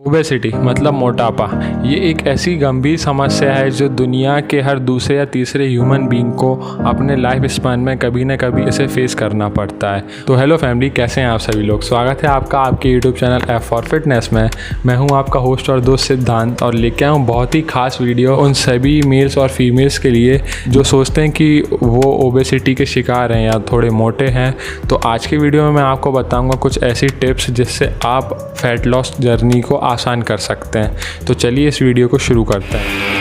Obesity मतलब मोटापा, ये एक ऐसी गंभीर समस्या है जो दुनिया के हर दूसरे या तीसरे ह्यूमन बीइंग को अपने लाइफ स्पैन में कभी ना कभी इसे फेस करना पड़ता है। तो हेलो फैमिली, कैसे हैं आप सभी लोग। स्वागत है आपका आपके YouTube channel F for fitness में। मैं हूं आपका होस्ट और दोस्त सिद्धांत और लेके आया हूं बहुत ही खास वीडियो उन सभी मेल्स और फीमेल्स के लिए जो सोचते हैं कि वो ओबेसिटी के शिकार हैं या थोड़े मोटे हैं। तो आज की वीडियो में मैं आपको बताऊँगा कुछ ऐसी टिप्स जिससे आप फैट लॉस जर्नी को आसान कर सकते हैं। तो चलिए इस वीडियो को शुरू करते हैं।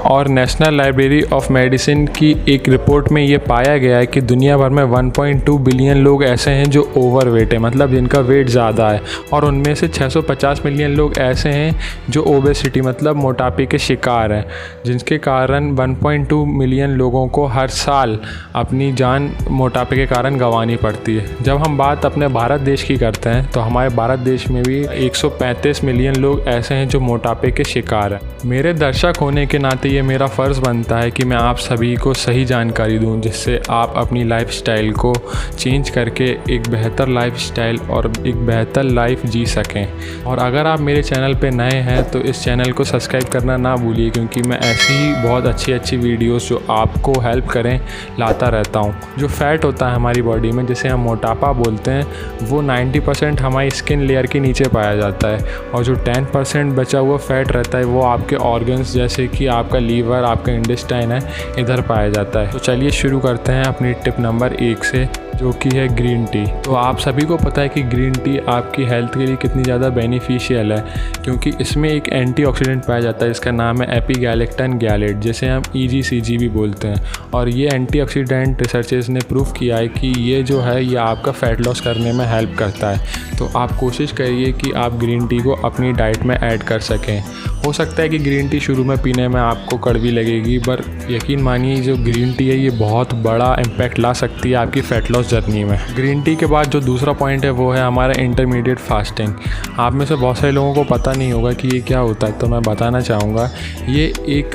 और नेशनल लाइब्रेरी ऑफ मेडिसिन की एक रिपोर्ट में ये पाया गया है कि दुनिया भर में 1.2 बिलियन लोग ऐसे हैं जो ओवरवेट है, मतलब जिनका वेट ज़्यादा है, और उनमें से 650 मिलियन लोग ऐसे हैं जो ओबेसिटी मतलब मोटापे के शिकार हैं, जिनके कारण 1.2 मिलियन लोगों को हर साल अपनी जान मोटापे के कारण गंवानी पड़ती है। जब हम बात अपने भारत देश की करते हैं तो हमारे भारत देश में भी 135 मिलियन लोग ऐसे हैं जो मोटापे के शिकार हैं। मेरे दर्शक होने के नाते ये मेरा फ़र्ज़ बनता है कि मैं आप सभी को सही जानकारी दूं जिससे आप अपनी लाइफस्टाइल को चेंज करके एक बेहतर लाइफस्टाइल और एक बेहतर लाइफ जी सकें। और अगर आप मेरे चैनल पे नए हैं तो इस चैनल को सब्सक्राइब करना ना भूलिए, क्योंकि मैं ऐसी ही बहुत अच्छी वीडियोस जो आपको हेल्प करें लाता रहता हूँ। जो फ़ैट होता है हमारी बॉडी में, जिसे हम मोटापा बोलते हैं, वो 90% हमारी स्किन लेयर के नीचे पाया जाता है, और जो 10% बचा हुआ फ़ैट रहता है वो आपके ऑर्गन्स जैसे कि आपका लीवर, आपका इंटेस्टाइन है, इधर पाया जाता है। तो चलिए शुरू करते हैं अपनी टिप नंबर 1 से, जो कि है ग्रीन टी। तो आप सभी को पता है कि ग्रीन टी आपकी हेल्थ के लिए कितनी ज़्यादा बेनिफिशियल है, क्योंकि इसमें एक एंटीऑक्सीडेंट पाया जाता है, इसका नाम है एपिगैलेक्टन गैलेट, जिसे हम EGCG भी बोलते हैं। और ये एंटीऑक्सीडेंट रिसर्चर्स ने प्रूव किया है कि ये जो है ये आपका फ़ैट लॉस करने में हेल्प करता है। तो आप कोशिश करिए कि आप ग्रीन टी को अपनी डाइट में ऐड कर सकें। हो सकता है कि ग्रीन टी शुरू में पीने में आपको कड़वी लगेगी, पर यकीन मानिए जो ग्रीन टी है ये बहुत बड़ा इम्पैक्ट ला सकती है आपकी फ़ैट लॉस जर्नी में। ग्रीन टी के बाद जो दूसरा पॉइंट है वो है हमारा इंटरमीडिएट फास्टिंग। आप में से बहुत सारे लोगों को पता नहीं होगा कि ये क्या होता है, तो मैं बताना चाहूँगा। ये एक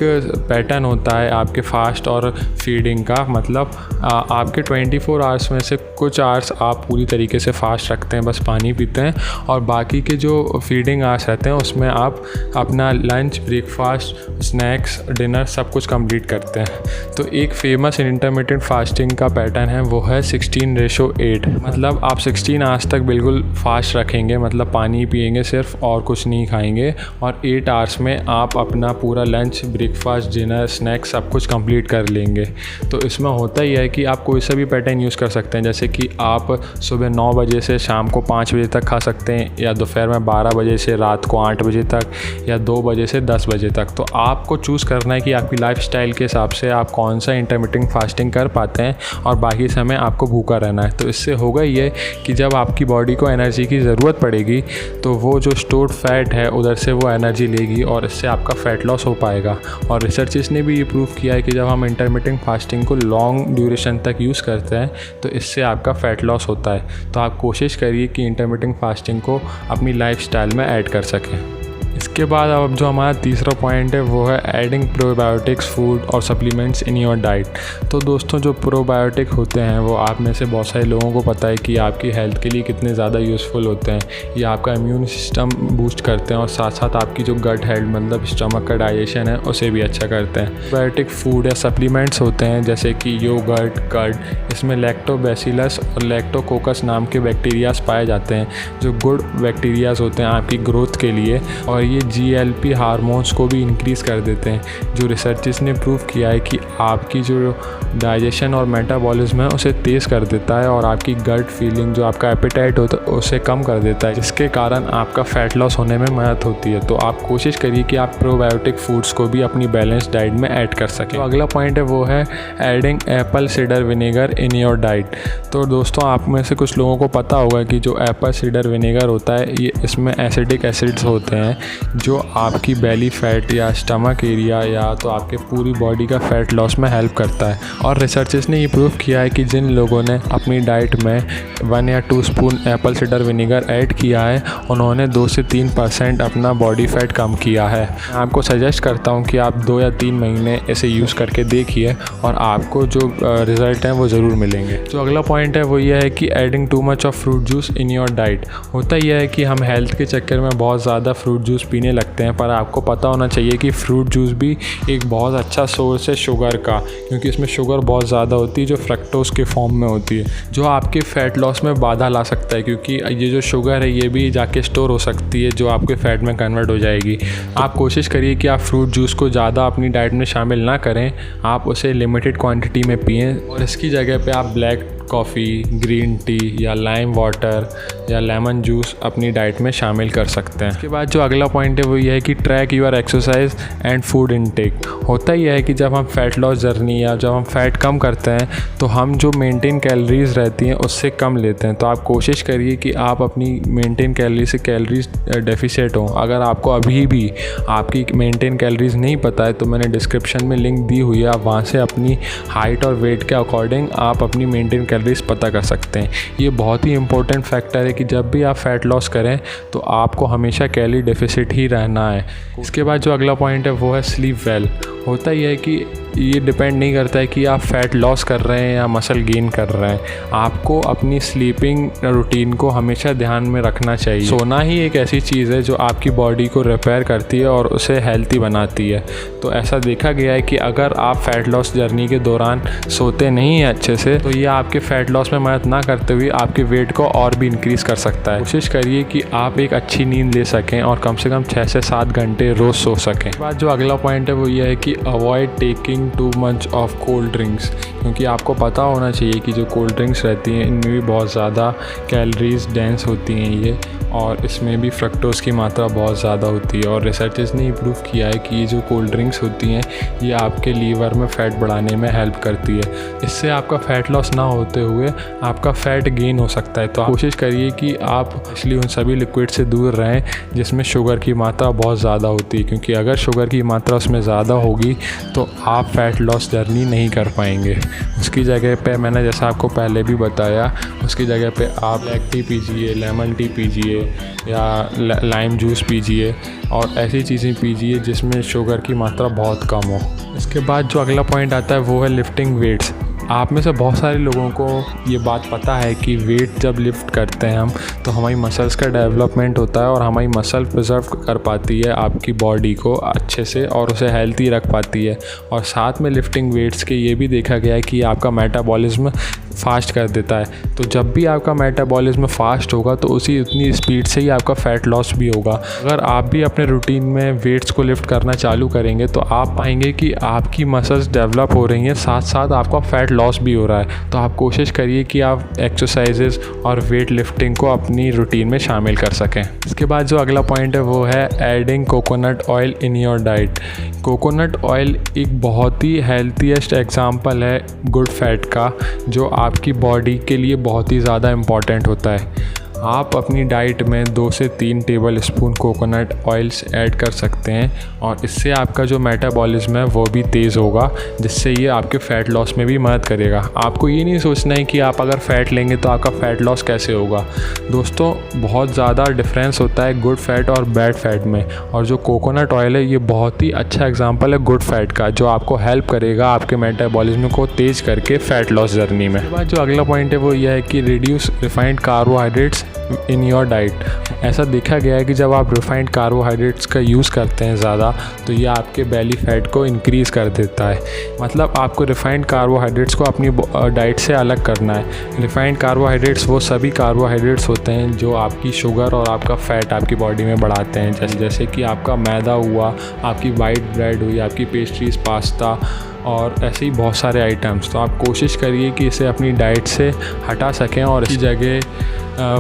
पैटर्न होता है आपके फास्ट और फीडिंग का, मतलब आपके 24 आवर्स में से कुछ आवर्स आप पूरी तरीके से फास्ट रखते हैं, बस पानी पीते हैं, और बाकी के जो फीडिंग आवर्स रहते हैं उसमें आप अपना लंच, ब्रेकफास्ट, स्नैक्स, डिनर सब कुछ कंप्लीट करते हैं। तो एक फेमस इंटरमिटेंट फास्टिंग का पैटर्न है, वो है 16:8। मतलब आप 16 आवर्स तक बिल्कुल फास्ट रखेंगे, मतलब पानी पिएंगे सिर्फ और कुछ नहीं खाएंगे, और 8 आवर्स में आप अपना पूरा लंच, ब्रेकफास्ट, डिनर, स्नैक्स सब कुछ कंप्लीट कर लेंगे। तो इसमें होता ही है कि आप कोई सा भी पैटर्न यूज़ कर सकते हैं, जैसे कि आप सुबह 9 बजे से शाम को 5 बजे तक खा सकते हैं, या दोपहर में 12 बजे से रात को 8 बजे तक, या 2 बजे से 10 बजे तक। तो आपको चूज़ करना है कि आपकी लाइफस्टाइल के हिसाब से आप कौन सा इंटरमिटेंट फास्टिंग कर पाते हैं, और बाकी समय आपको भूखा रहना है। तो इससे होगा ये कि जब आपकी बॉडी को एनर्जी की ज़रूरत पड़ेगी तो वो जो स्टोर्ड फैट है उधर से वो एनर्जी लेगी, और इससे आपका फ़ैट लॉस हो पाएगा। और रिसर्चर्स ने भी ये प्रूव किया है कि जब हम इंटरमिटेंट फास्टिंग को लॉन्ग ड्यूरेशन तक यूज़ करते हैं तो इससे आपका फ़ैट लॉस होता है। तो आप कोशिश करिए कि इंटरमिटेंट फास्टिंग को अपनी लाइफस्टाइल में ऐड कर सकें। इसके बाद अब जो हमारा तीसरा पॉइंट है वो है एडिंग प्रोबायोटिक्स फूड और सप्लीमेंट्स इन योर डाइट। तो दोस्तों, जो प्रोबायोटिक होते हैं वो आप में से बहुत सारे लोगों को पता है कि आपकी हेल्थ के लिए कितने ज़्यादा यूज़फुल होते हैं। ये आपका इम्यून सिस्टम बूस्ट करते हैं, और साथ साथ आपकी जो गट हेल्थ मतलब स्टमक का डाइजेशन है उसे भी अच्छा करते हैं। प्रोबायोटिक फूड या सप्लीमेंट्स होते हैं जैसे कि योगर्ट, कर्ड, इसमें लैक्टोबैसिलस और लैक्टोकोकस नाम के बैक्टीरियाज पाए जाते हैं, जो गुड बैक्टीरियाज होते हैं आपकी ग्रोथ के लिए, और ये GLP हार्मोन्स को भी इंक्रीज़ कर देते हैं। जो रिसर्चर्स ने प्रूव किया है कि आपकी जो डाइजेशन और मेटाबॉलिज्म है उसे तेज़ कर देता है, और आपकी गट फीलिंग, जो आपका एपेटाइट होता है, उसे कम कर देता है, जिसके कारण आपका फ़ैट लॉस होने में मदद होती है। तो आप कोशिश करिए कि आप प्रोबायोटिक फूड्स को भी अपनी बैलेंस डाइट में ऐड कर सकें। तो अगला पॉइंट है वो है adding Apple cider vinegar in your diet. तो दोस्तों, आप में से कुछ लोगों को पता होगा कि जो एप्पल साइडर विनेगर होता है ये इसमें एसिडिक एसिड्स होते हैं, जो आपकी बेली फैट या स्टमक एरिया या तो आपके पूरी बॉडी का फ़ैट लॉस में हेल्प करता है। और रिसर्चर्स ने ये प्रूव किया है कि जिन लोगों ने अपनी डाइट में 1 या 2 spoon Apple cider vinegar add किया है, उन्होंने 2 से 3% अपना बॉडी फैट कम किया है। मैं आपको सजेस्ट करता हूँ कि आप 2 या 3 महीने इसे यूज़ करके देखिए और आपको जो रिज़ल्ट हैं वो ज़रूर मिलेंगे। जो अगला पॉइंट है वो ये है कि adding too much of fruit juice in your diet. होता यह है कि हम हेल्थ के चक्कर में बहुत ज़्यादा फ्रूट जूस पीने लगते हैं, पर आपको पता होना चाहिए कि फ्रूट जूस भी एक बहुत अच्छा सोर्स है शुगर का, क्योंकि इसमें शुगर बहुत ज़्यादा होती है जो फ्रक्टोज के फॉर्म में होती है, जो आपके फ़ैट लॉस में बाधा ला सकता है, क्योंकि ये जो शुगर है ये भी जाके स्टोर हो सकती है जो आपके फ़ैट में कन्वर्ट हो जाएगी। आप कोशिश करिए कि आप फ्रूट जूस को ज़्यादा अपनी डाइट में शामिल ना करें, आप उसे लिमिटेड क्वांटिटी में पिएं और इसकी जगह पे आप ब्लैक कॉफ़ी, ग्रीन टी या लाइम वाटर या लेमन जूस अपनी डाइट में शामिल कर सकते हैं। इसके बाद जो अगला पॉइंट है वो ये है कि track your exercise and food intake. होता यह है कि जब हम फ़ैट लॉस जर्नी या जब हम फ़ैट कम करते हैं तो हम जो मेंटेन कैलोरीज़ रहती हैं उससे कम लेते हैं। तो आप कोशिश करिए कि आप अपनी मेंटेन कैलोरी से कैलोरीज डेफिसिट हो। अगर आपको अभी भी आपकी मेंटेन कैलोरीज नहीं पता है तो मैंने डिस्क्रिप्शन में लिंक दी हुई है, आप वहाँ से अपनी हाइट और वेट के अकॉर्डिंग आप अपनी मेंटेन कैलोरीज पता कर सकते हैं। ये बहुत ही इंपॉर्टेंट फैक्टर है कि जब भी आप फ़ैट लॉस करें तो आपको हमेशा कैलोरी डेफिसिट ही रहना है। इसके बाद जो अगला पॉइंट है वो है स्लीप वेल। होता यह है कि ये डिपेंड नहीं करता है कि आप फ़ैट लॉस कर रहे हैं या मसल गेन कर रहे हैं, आपको अपनी स्लीपिंग रूटीन को हमेशा ध्यान में रखना चाहिए। सोना ही एक ऐसी चीज़ है जो आपकी बॉडी को रिपेयर करती है और उसे हेल्थी बनाती है। तो ऐसा देखा गया है कि अगर आप फ़ैट लॉस जर्नी के दौरान सोते नहीं हैं अच्छे से तो ये आपके फ़ैट लॉस में मदद ना करते हुए आपके वेट को और भी इंक्रीज़ कर सकता है। कोशिश करिए कि आप एक अच्छी नींद ले सकें और कम से कम 6 से 7 घंटे रोज़ सो सकें। बाद जो अगला पॉइंट है वो ये है कि avoid taking too much of cold drinks, क्योंकि आपको पता होना चाहिए कि जो कोल्ड ड्रिंक्स रहती हैं इनमें भी बहुत ज़्यादा कैलोरीज डेंस होती हैं ये, और इसमें भी फ्रक्टोज की मात्रा बहुत ज़्यादा होती है। और रिसर्चर्स ने प्रूव किया है कि ये जो कोल्ड ड्रिंक्स होती हैं ये आपके लीवर में फ़ैट बढ़ाने में हेल्प करती है। इससे आपका फ़ैट लॉस ना होते हुए आपका फ़ैट गेन हो सकता है। तो आप कोशिश करिए कि आप इसलिए उन सभी लिक्विड से दूर रहें जिसमें शुगर की मात्रा बहुत ज़्यादा होती है, क्योंकि अगर शुगर की मात्रा उसमें ज़्यादा होगी तो आप फ़ैट लॉस जर्नी नहीं कर पाएंगे। उसकी जगह पे मैंने जैसा आपको पहले भी बताया, उसकी जगह पे आप ब्लैक टी पीजिए, लेमन टी पीजिए या लाइम जूस पीजिए और ऐसी चीज़ें पीजिए जिसमें शुगर की मात्रा बहुत कम हो। इसके बाद जो अगला पॉइंट आता है वो है लिफ्टिंग वेट्स। आप में से बहुत सारे लोगों को ये बात पता है कि वेट जब लिफ्ट करते हैं हम तो हमारी मसल्स का डेवलपमेंट होता है और हमारी मसल प्रिजर्व कर पाती है आपकी बॉडी को अच्छे से और उसे हेल्थी रख पाती है। और साथ में लिफ्टिंग वेट्स के ये भी देखा गया है कि आपका मेटाबॉलिज्म फास्ट कर देता है। तो जब भी आपका मेटाबॉलिज्म फास्ट होगा तो उतनी स्पीड से ही आपका फ़ैट लॉस भी होगा। अगर आप भी अपने रूटीन में वेट्स को लिफ्ट करना चालू करेंगे तो आप पाएंगे कि आपकी मसल्स डेवलप हो रही हैं, साथ साथ आपका फ़ैट लॉस भी हो रहा है। तो आप कोशिश करिए कि आप एक्सरसाइजेस और वेट लिफ्टिंग को अपनी रूटीन में शामिल कर सकें। इसके बाद जो अगला पॉइंट है वो है adding coconut oil in your diet. Coconut oil एक बहुत ही हेल्थीएस्ट एग्जाम्पल है गुड फैट का, जो आपकी बॉडी के लिए बहुत ही ज़्यादा इम्पॉर्टेंट होता है। आप अपनी डाइट में 2 से 3 table spoon coconut oils add कर सकते हैं और इससे आपका जो मेटाबॉलिज्म है वो भी तेज़ होगा, जिससे ये आपके फ़ैट लॉस में भी मदद करेगा। आपको ये नहीं सोचना है कि आप अगर फ़ैट लेंगे तो आपका फ़ैट लॉस कैसे होगा। दोस्तों, बहुत ज़्यादा डिफरेंस होता है गुड फैट और बैड फैट में, और जो कोकोनट ऑयल है ये बहुत ही अच्छा एग्जाम्पल है गुड फैट का, जो आपको हेल्प करेगा आपके मेटाबॉलिज्म को तेज़ करके फ़ैट लॉस जर्नी में। उसके बाद जो अगला पॉइंट है वो यह है कि reduce refined carbohydrates in your diet. ऐसा देखा गया है कि जब आप रिफाइंड कार्बोहाइड्रेट्स का यूज़ करते हैं ज़्यादा तो ये आपके बेली फैट को इंक्रीज़ कर देता है। मतलब आपको रिफाइंड कार्बोहाइड्रेट्स को अपनी डाइट से अलग करना है। रिफाइंड कार्बोहाइड्रेट्स वो सभी कार्बोहाइड्रेट्स होते हैं जो आपकी शुगर और आपका फ़ैट आपकी बॉडी में बढ़ाते हैं, जैसे कि आपका मैदा हुआ, आपकी वाइट ब्रेड हुई, आपकी पेस्ट्रीज, पास्ता और ऐसे ही बहुत सारे आइटम्स। तो आप कोशिश करिए कि इसे अपनी डाइट से हटा सकें और इसकी जगह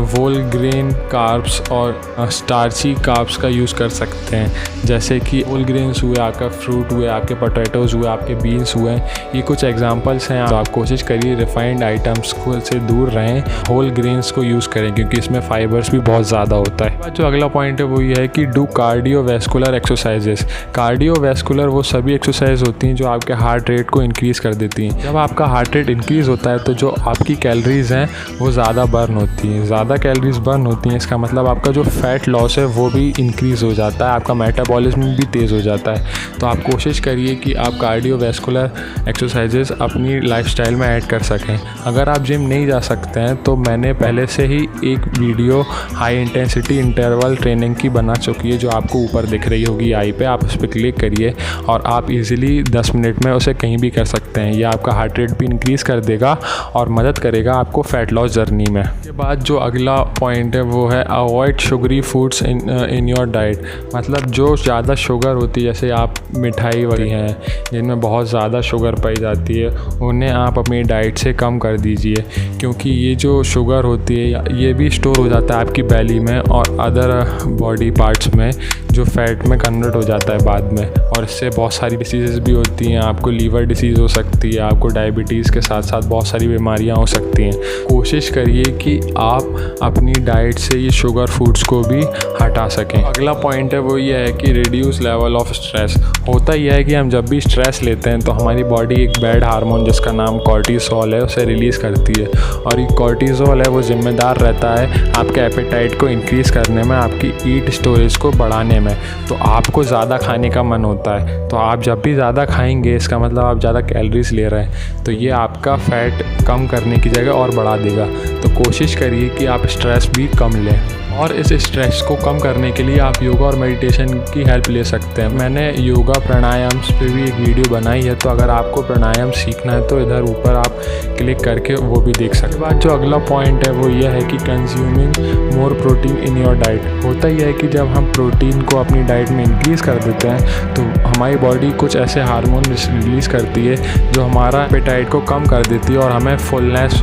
वो होल ग्रेन कार्ब्स और स्टार्ची कार्ब्स का यूज़ कर सकते हैं, जैसे कि होल ग्रेन्स हुए, आपका फ्रूट हुए, आपके पोटैटोज़ हुए, आपके बीन्स हुए। ये कुछ एग्जांपल्स हैं। तो आप कोशिश करिए रिफाइंड आइटम्स को से दूर रहें, होल ग्रेन्स को यूज़ करें क्योंकि इसमें फाइबर्स भी बहुत ज़्यादा होता है। जो अगला पॉइंट है वो ये है कि डू कार्डियोवैस्कुलर एक्सरसाइजेस। कार्डियोवैस्कुलर वो सभी एक्सरसाइज होती हैं जो आपके हार्ट रेट को इंक्रीज़ कर देती हैं। जब आपका हार्ट रेट इंक्रीज़ होता है तो जो आपकी कैलोरीज़ हैं वो ज़्यादा बर्न होती हैं। ज़्यादा कैलोरीज बर्न होती हैं, इसका मतलब आपका जो फैट लॉस है वो भी इंक्रीज़ हो जाता है, आपका मेटाबॉलिज्म भी तेज़ हो जाता है। तो आप कोशिश करिए कि आप कार्डियोवैस्कुलर एक्सरसाइजेस अपनी लाइफस्टाइल में ऐड कर सकें। अगर आप जिम नहीं जा सकते हैं तो मैंने पहले से ही एक video high intensity interval training की बना चुकी है जो आपको ऊपर दिख रही होगी आई पे। आप उस पर क्लिक करिए और आप इजीली 10 मिनट में उसे कहीं भी कर सकते हैं। यह आपका हार्ट रेट भी इंक्रीज़ कर देगा और मदद करेगा आपको फ़ैट लॉस जर्नी में। इसके बाद जो अगला पॉइंट है वो है avoid sugary foods in your diet. मतलब जो ज़्यादा शुगर होती है, जैसे आप मिठाई वाली हैं जिनमें बहुत ज़्यादा शुगर पाई जाती है, उन्हें आप अपनी डाइट से कम कर दीजिए क्योंकि ये जो शुगर होती है ये भी स्टोर हो जाता है आपकी बैली में और अदर बॉडी पार्ट्स में जो फैट में कन्वर्ट हो जाता है बाद में, और इससे बहुत सारी डिसीज़ भी होती हैं। आपको लीवर डिसीज़ हो सकती है, आपको डायबिटीज़ के साथ साथ बहुत सारी बीमारियां हो सकती हैं। कोशिश करिए कि आप अपनी डाइट से ये शुगर फूड्स को भी हटा सकें। अगला पॉइंट है वो ये है कि रिड्यूस लेवल ऑफ स्ट्रेस। होता यह है कि हम जब भी स्ट्रेस लेते हैं तो हमारी बॉडी एक बैड हार्मोन जिसका नाम कॉर्टिसोल है उसे रिलीज़ करती है, और ये कॉर्टिसोल है वो जिम्मेदार रहता है आपके एपेटाइट को इंक्रीज़ करने में, आपकी ईट स्टोरेज को बढ़ाने में। तो आपको ज़्यादा खाने का मन होता है, तो आप जब भी ज़्यादा खाएंगे इसका मतलब आप ज़्यादा कैलोरीज ले रहे हैं, तो ये आपका फ़ैट कम करने की जगह और बढ़ा देगा। तो कोशिश करिए कि आप स्ट्रेस भी कम लें, और इस स्ट्रेस को कम करने के लिए आप योगा और मेडिटेशन की हेल्प ले सकते हैं। मैंने योगा प्राणायाम पे भी एक वीडियो बनाई है, तो अगर आपको प्राणायाम सीखना है तो इधर ऊपर आप क्लिक करके वो भी देख सकते हैं। बाद जो अगला पॉइंट है वो ये है कि consuming more protein in your diet. होता यह है कि जब हम प्रोटीन को अपनी डाइट में इंक्रीज़ कर देते हैं तो हमारी बॉडी कुछ ऐसे हार्मोन रिलीज़ करती है जो हमारा एपेटाइट को कम कर देती है और हमें फुलनेस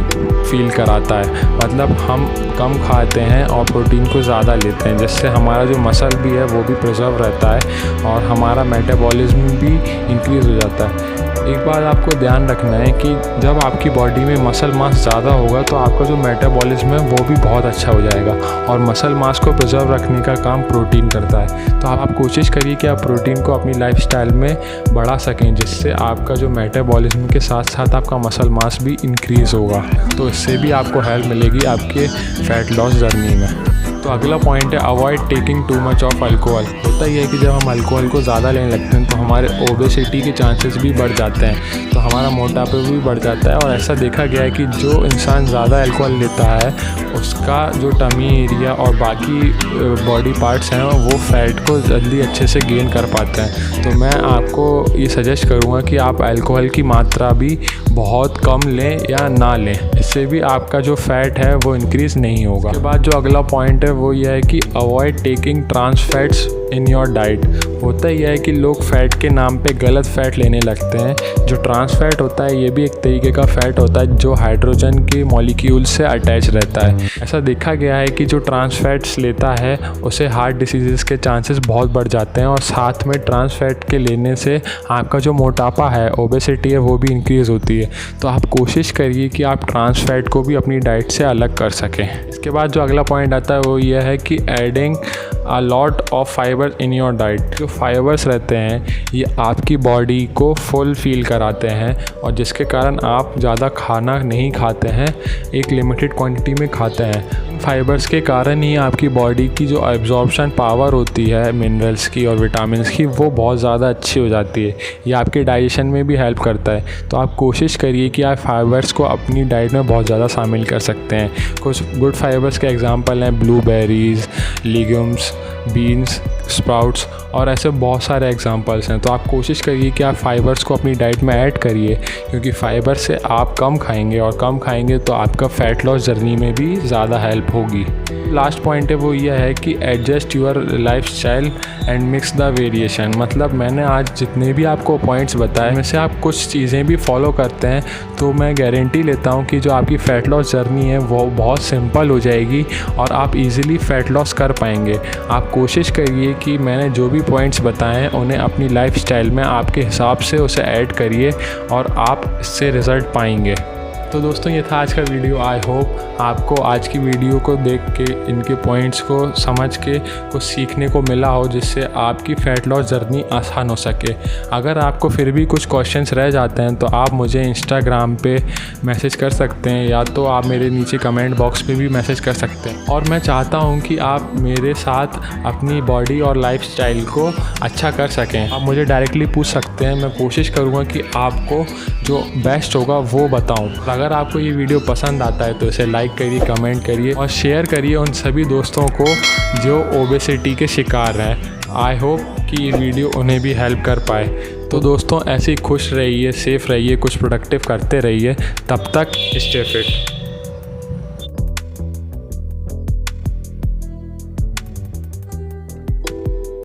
फील कराता है। मतलब हम कम खाते हैं और प्रोटीन को ज़्यादा लेते हैं, जिससे हमारा जो मसल भी है वो भी प्रिजर्व रहता है और हमारा मेटाबॉलिज्म भी इंक्रीज़ हो जाता है। एक बात आपको ध्यान रखना है कि जब आपकी बॉडी में मसल मास ज़्यादा होगा तो आपका जो मेटाबॉलिज्म है वो भी बहुत अच्छा हो जाएगा, और मसल मास को प्रिजर्व रखने का काम प्रोटीन करता है। तो आप कोशिश करिए कि आप प्रोटीन को अपनी लाइफस्टाइल में बढ़ा सकें, जिससे आपका जो मेटाबॉलिज्म के साथ साथ आपका मसल मास भी इंक्रीज़ होगा। तो इससे भी आपको हेल्प मिलेगी आपके फ़ैट लॉस जर्नी में। तो अगला पॉइंट है avoid taking too much of alcohol. होता ही है कि जब हम अल्कोहल को ज़्यादा लेने लगते हैं तो हमारे ओबेसिटी के चांसेस भी बढ़ जाते हैं, तो हमारा मोटापा भी बढ़ जाता है। और ऐसा देखा गया है कि जो इंसान ज़्यादा अल्कोहल लेता है उसका जो टमी एरिया और बाकी बॉडी पार्ट्स हैं वो फैट को जल्दी अच्छे से गेन कर पाते हैं। तो मैं आपको ये सजेस्ट करूँगा कि आप अल्कोहल की मात्रा भी बहुत कम लें या ना लें, इससे भी आपका जो फैट है वो इंक्रीज़ नहीं होगा। उसके बाद जो अगला पॉइंट है वो यह है कि avoid taking trans fats in your diet. होता यह है कि लोग फ़ैट के नाम पे गलत फ़ैट लेने लगते हैं। जो ट्रांस फैट होता है ये भी एक तरीके का फ़ैट होता है जो हाइड्रोजन के मॉलिक्यूल से अटैच रहता है। ऐसा देखा गया है कि जो ट्रांस फैट्स लेता है उसे हार्ट डिसीज़ के चांसेस बहुत बढ़ जाते हैं, और साथ में ट्रांस फैट के लेने से आपका जो मोटापा है, ओबेसिटी है, वो भी इंक्रीज़ होती है। तो आप कोशिश करिए कि आप ट्रांस फैट को भी अपनी डाइट से अलग कर सकें। इसके बाद जो अगला पॉइंट आता है वो यह है कि adding a lot of fibre in your diet. जो फाइबर्स रहते हैं ये आपकी बॉडी को फुल फील कराते हैं, और जिसके कारण आप ज़्यादा खाना नहीं खाते हैं, एक लिमिटेड क्वांटिटी में खाते हैं। फाइबर्स के कारण ही आपकी बॉडी की जो एब्जॉर्प्शन पावर होती है मिनरल्स की और विटामिन्स की वो बहुत ज़्यादा अच्छी हो जाती है। ये आपके डाइजेशन में भी हेल्प करता है। तो आप कोशिश करिए कि आप फाइबर्स को अपनी डाइट में बहुत ज़्यादा शामिल कर सकते हैं। कुछ गुड फाइबर्स के एग्जांपल हैं ब्लूबेरीज़, लीग्यूम्स, बीन्स, स्प्राउट्स और ऐसे बहुत सारे एग्जांपल्स हैं। तो आप कोशिश करिए कि आप फाइबर्स को अपनी डाइट में ऐड करिए, क्योंकि फाइबर से आप कम खाएंगे और कम खाएंगे तो आपका फ़ैट लॉस जर्नी में भी ज़्यादा हेल्प होगी। लास्ट पॉइंट है वो यह है कि adjust your lifestyle and mix the variation. मतलब मैंने आज जितने भी आपको पॉइंट्स बताए उनमें से आप कुछ चीज़ें भी फॉलो करते हैं तो मैं गारंटी लेता हूँ कि जो आपकी फ़ैट लॉस जर्नी है वो बहुत सिंपल हो जाएगी और आप इजीली फ़ैट लॉस कर पाएंगे। आप कोशिश करिए कि मैंने जो भी पॉइंट्स बताए हैं उन्हें अपनी लाइफस्टाइल में आपके हिसाब से उसे ऐड करिए और आप इससे रिज़ल्ट पाएंगे। तो दोस्तों ये था आज का वीडियो। आई होप आपको आज की वीडियो को देख के इनके पॉइंट्स को समझ के कुछ सीखने को मिला हो, जिससे आपकी फ़ैट लॉस जर्नी आसान हो सके। अगर आपको फिर भी कुछ क्वेश्चंस रह जाते हैं तो आप मुझे इंस्टाग्राम पे मैसेज कर सकते हैं या तो आप मेरे नीचे कमेंट बॉक्स पे भी मैसेज कर सकते हैं। और मैं चाहता हूँ कि आप मेरे साथ अपनी बॉडी और लाइफस्टाइल को अच्छा कर सकें। आप मुझे डायरेक्टली पूछ सकते हैं, मैं कोशिश करूँगा कि आपको जो बेस्ट होगा वो बताऊँ। अगर आपको ये वीडियो पसंद आता है तो इसे लाइक करिए, कमेंट करिए और शेयर करिए उन सभी दोस्तों को जो ओबेसिटी के शिकार हैं। आई होप कि ये वीडियो उन्हें भी हेल्प कर पाए। तो दोस्तों ऐसे ही खुश रहिए, सेफ़ रहिए, कुछ प्रोडक्टिव करते रहिए। तब तक स्टे फिट।